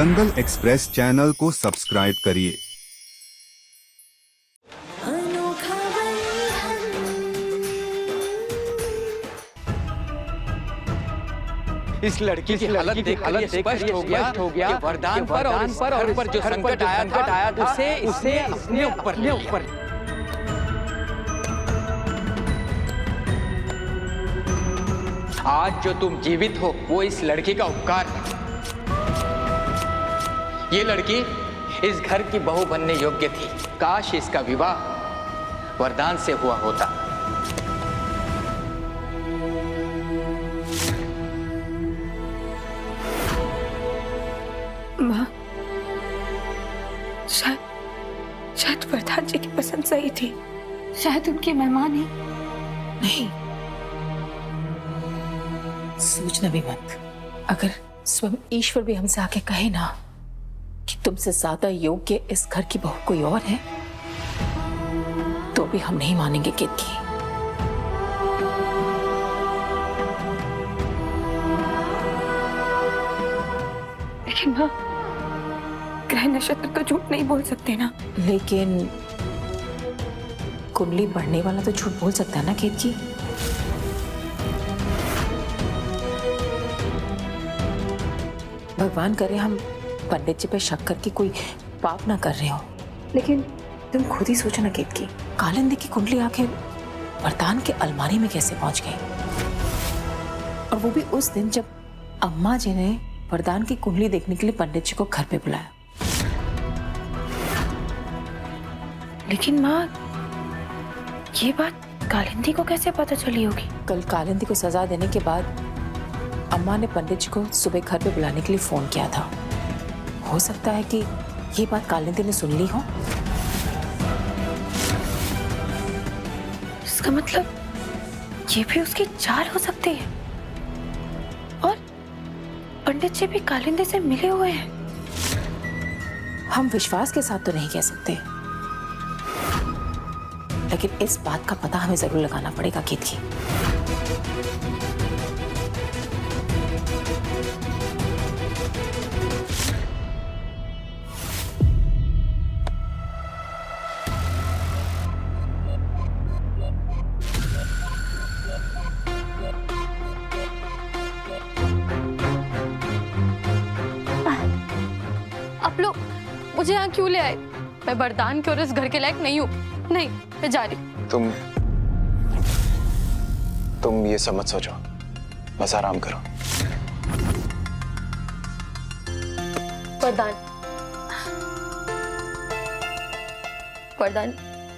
दंगल express channel को subscribe करिए। इस लड़की की हालत देख स्पष्ट हो गया कि वरदान पर और इस घर पर जो संकट आया था उसे अपने ऊपर ले लिया। आज जो तुम जीवित हो वो इस लड़की का उपकार है। ये लड़की इस घर की बहू बनने योग्य थी। काश इसका विवाह वरदान से हुआ होता। माँ, शायद वरदान जी की पसंद सही थी। शायद उनके मेहमान ही नहीं। सोचना भी मत। अगर स्वयं ईश्वर भी हमसे आके कहे ना कि तुमसे ज्यादा योग्य इस घर की बहू कोई और है, तो भी हम नहीं मानेंगे केतकी। लेकिन माँ, ग्रह नक्षत्र तो झूठ नहीं बोल सकते ना। लेकिन कुंडली बढ़ने वाला तो झूठ बोल सकता है ना केतकी। भगवान करे हम पंडित जी पे शक करके कोई पाप ना कर रहे हो। लेकिन तुम खुद ही सोचो ना केतकी, कालिंदी की कुंडली आखिर वरदान के अलमारी में कैसे पहुंच गई, और वो भी उस दिन जब अम्मा जी ने वरदान की कुंडली देखने के लिए पंडित जी को घर पे बुलाया। लेकिन माँ, ये बात कालिंदी को कैसे पता चली होगी? कल कालिंदी को सजा देने के बाद अम्मा ने पंडित जी को सुबह घर पे बुलाने के लिए फोन किया था। हो सकता है कि ये बात कालिंदी ने सुन ली हो। इसका मतलब ये भी उसकी चाल हो सकती है, और पंडित जी भी कालिंदी से मिले हुए हैं। हम विश्वास के साथ तो नहीं कह सकते, लेकिन इस बात का पता हमें जरूर लगाना पड़ेगा केतकी। आप लोग मुझे यहाँ क्यों ले आए? मैं वरदान के और इस घर के लायक नहीं हूँ। नहीं, मैं जा रही। तुम ये सब मत सोचो, बस आराम करो। वरदान,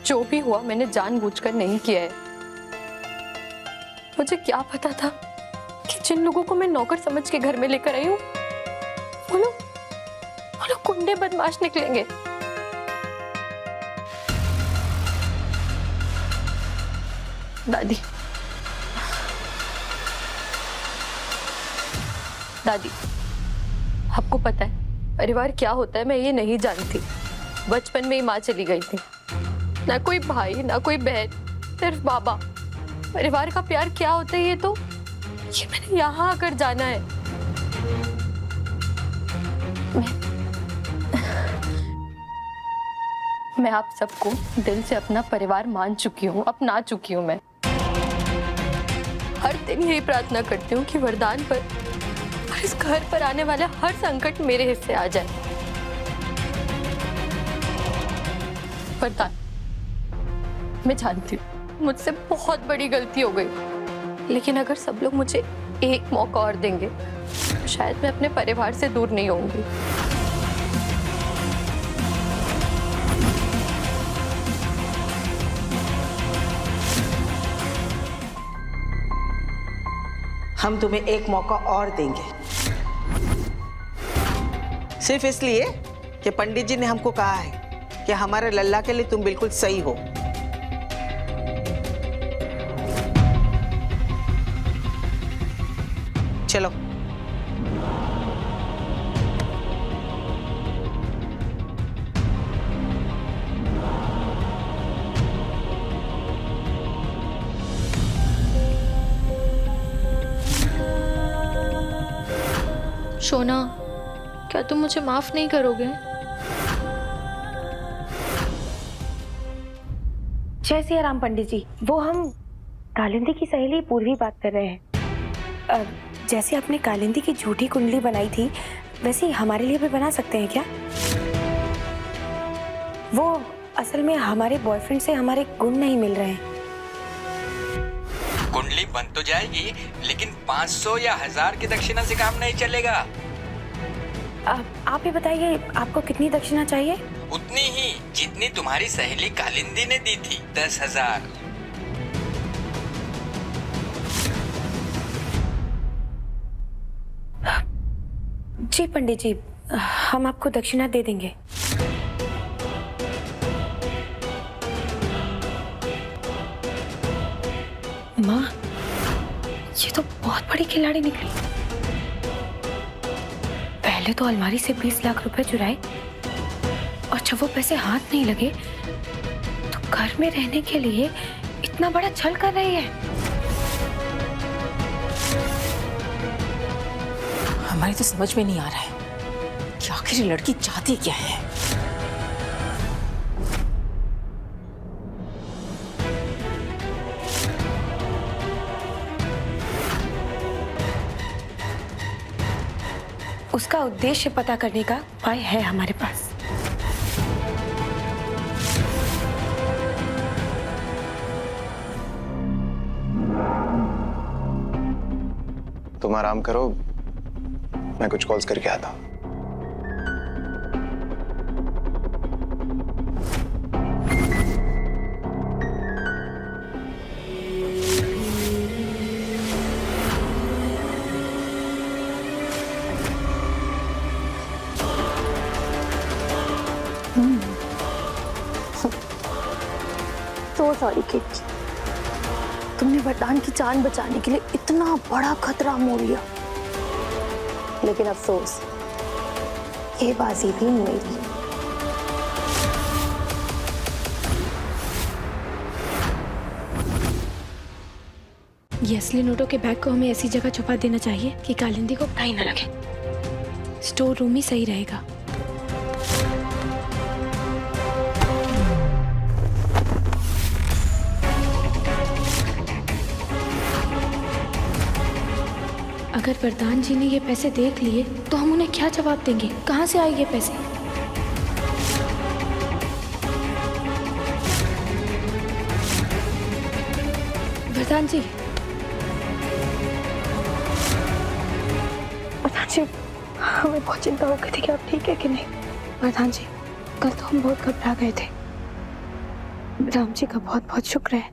जो भी हुआ मैंने जानबूझकर नहीं किया है। मुझे क्या पता था कि जिन लोगों को मैं नौकर समझ के घर में लेकर आई हूँ वो लोग गुंडे बदमाश निकलेंगे। दादी, आपको पता है परिवार क्या होता है? मैं ये नहीं जानती। बचपन में ही माँ चली गई थी, ना कोई भाई ना कोई बहन, सिर्फ बाबा। परिवार का प्यार क्या होता है ये मैंने यहाँ आकर जाना है। मैं आप सबको दिल से अपना परिवार मान चुकी हूँ, अपना चुकी हूँ। मैं हर दिन यही प्रार्थना करती हूँ कि वरदान पर और इस घर पर आने वाले हर संकट मेरे हिस्से आ जाए। वरदान, मैं जानती हूँ मुझसे बहुत बड़ी गलती हो गई, लेकिन अगर सब लोग मुझे एक मौका और देंगे तो शायद मैं अपने परिवार से दूर नहीं होंगी। हम तुम्हें एक मौका और देंगे, सिर्फ इसलिए कि पंडित जी ने हमको कहा है कि हमारे लल्ला के लिए तुम बिल्कुल सही हो। चलो। शोना, क्या तुम मुझे माफ नहीं करोगे? जय सिया राम पंडित जी, वो हम कालिंदी की सहेली पूर्वी बात कर रहे हैं। जैसे आपने कालिंदी की झूठी कुंडली बनाई थी वैसे ही हमारे लिए भी बना सकते हैं क्या? वो असल में हमारे बॉयफ्रेंड से हमारे गुण नहीं मिल रहे हैं। कुंडली बन तो जाएगी, लेकिन 500 या 1000 की दक्षिणा से काम नहीं चलेगा। आप ही बताइए, आपको कितनी दक्षिणा चाहिए? उतनी ही जितनी तुम्हारी सहेली कालिंदी ने दी थी, 10,000। जी पंडित जी, हम आपको दक्षिणा दे देंगे। माँ, ये तो बहुत बड़ी खिलाड़ी निकली। पहले तो अलमारी से 20 लाख रुपए चुराए और जब वो पैसे हाथ नहीं लगे तो घर में रहने के लिए इतना बड़ा छल कर रही है। हमारी तो समझ में नहीं आ रहा है कि आखिर ये लड़की चाहती क्या है। उसका उद्देश्य पता करने का उपाय है हमारे पास। तुम आराम करो, मैं कुछ कॉल्स करके आता हूँ। तो सॉरी किड, तुमने वरदान की जान बचाने के लिए इतना बड़ा खतरा मोल लिया, लेकिन अफसोस ये बाजी भी मेरी। ये असली नोटों के बैग को हमें ऐसी जगह छुपा देना चाहिए कि कालिंदी को पता ही न लगे। स्टोर रूम ही सही रहेगा। अगर वरदान जी ने ये पैसे देख लिए तो हम उन्हें क्या जवाब देंगे? कहाँ से आए ये पैसे? वरदान जी, वरदान जी, हमें बहुत चिंता हो गई थी कि आप ठीक है कि नहीं। वरदान जी, कल तो हम बहुत घबरा गए थे। राम जी का बहुत बहुत शुक्र है।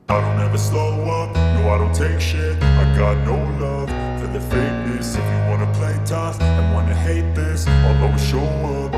I don't ever slow up, no I don't take shit. I got no love for the fakeness. If you wanna play tough and wanna hate this, I'll always show up.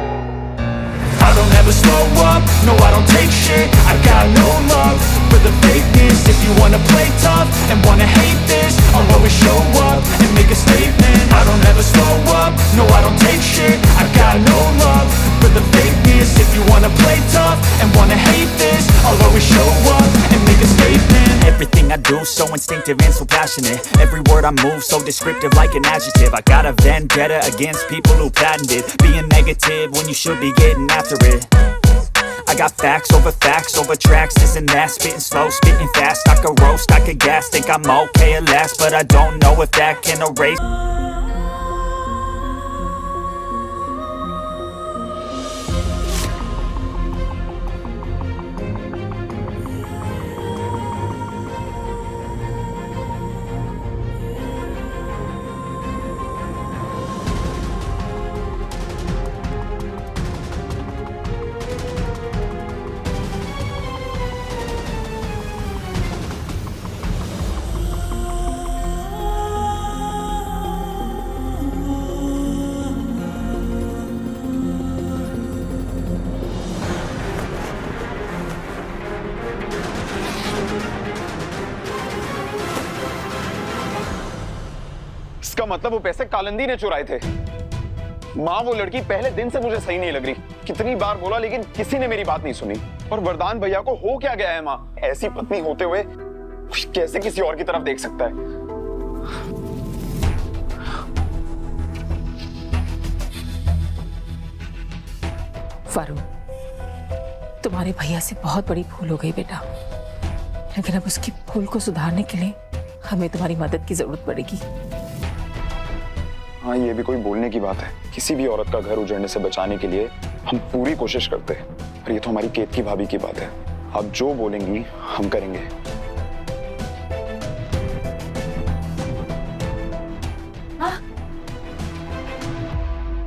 I don't ever slow up, no I don't take shit. I got no love for the fakeness. If you wanna play tough and wanna hate this, I'll always show up and make a statement. I don't ever slow up, no I don't take shit. I got no love for the fakeness. If you wanna play tough and wanna hate this, I'll always show up and make a statement. Everything I do so instinctive and so passionate. Every word I move so descriptive like an adjective. I got a vendetta against people who patented being negative when you should be getting after it. I got facts over tracks, this and that. Spitting slow, spitting fast. I could roast, I could gas. Think I'm okay at last, but I don't know if that can erase. इसका मतलब वो पैसे कालिंदी ने चुराए थे। माँ, वो लड़की पहले दिन से मुझे सही नहीं लग रही। कितनी बार बोला लेकिन किसी ने मेरी बात नहीं सुनी। और वरदान भैया को हो क्या गया है माँ? ऐसी पत्नी होते हुए कैसे किसी और की तरफ देख सकता है? वरुण, तुम्हारे भैया से बहुत बड़ी भूल हो गई बेटा, लेकिन अब उसकी भूल को सुधारने के लिए हमें तुम्हारी मदद की जरूरत पड़ेगी। हाँ, ये भी कोई बोलने की बात है। किसी भी औरत का घर उजड़ने से बचाने के लिए हम पूरी कोशिश करते हैं, और ये तो हमारी केतकी भाभी की बात है। आप जो बोलेंगी हम करेंगे।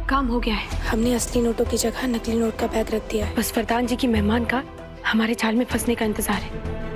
काम हो गया है। हमने असली नोटों की जगह नकली नोट का बैग रख दिया है। बस वरदान जी की मेहमान का हमारे जाल में फंसने का इंतजार है।